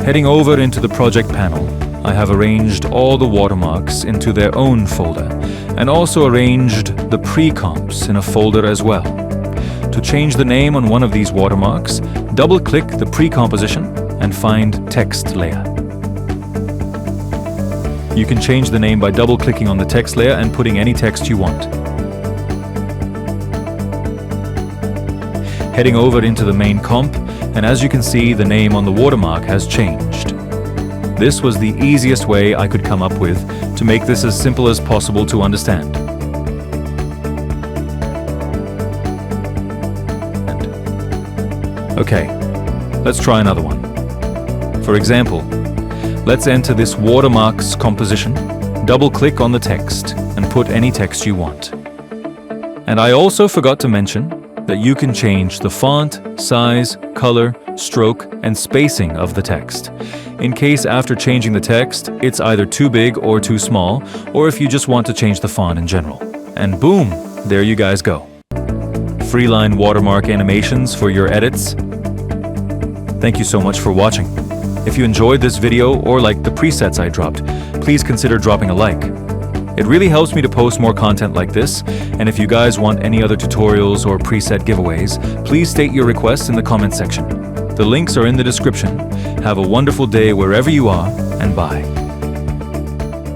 Heading over into the project panel, I have arranged all the watermarks into their own folder and also arranged the pre-comps in a folder as well. To change the name on one of these watermarks, double-click the pre-composition and find Text Layer. You can change the name by double-clicking on the text layer and putting any text you want. Heading over into the main comp, and as you can see, the name on the watermark has changed. This was the easiest way I could come up with to make this as simple as possible to understand. Okay, let's try another one. For example, let's enter this watermarks composition, double-click on the text, and put any text you want. And I also forgot to mention that you can change the font, size, color, stroke, and spacing of the text, in case after changing the text, it's either too big or too small, or if you just want to change the font in general. And boom, there you guys go. Freeline watermark animations for your edits. Thank you so much for watching. If you enjoyed this video or liked the presets I dropped, please consider dropping a like. It really helps me to post more content like this, and if you guys want any other tutorials or preset giveaways, please state your requests in the comment section. The links are in the description. Have a wonderful day wherever you are, and bye.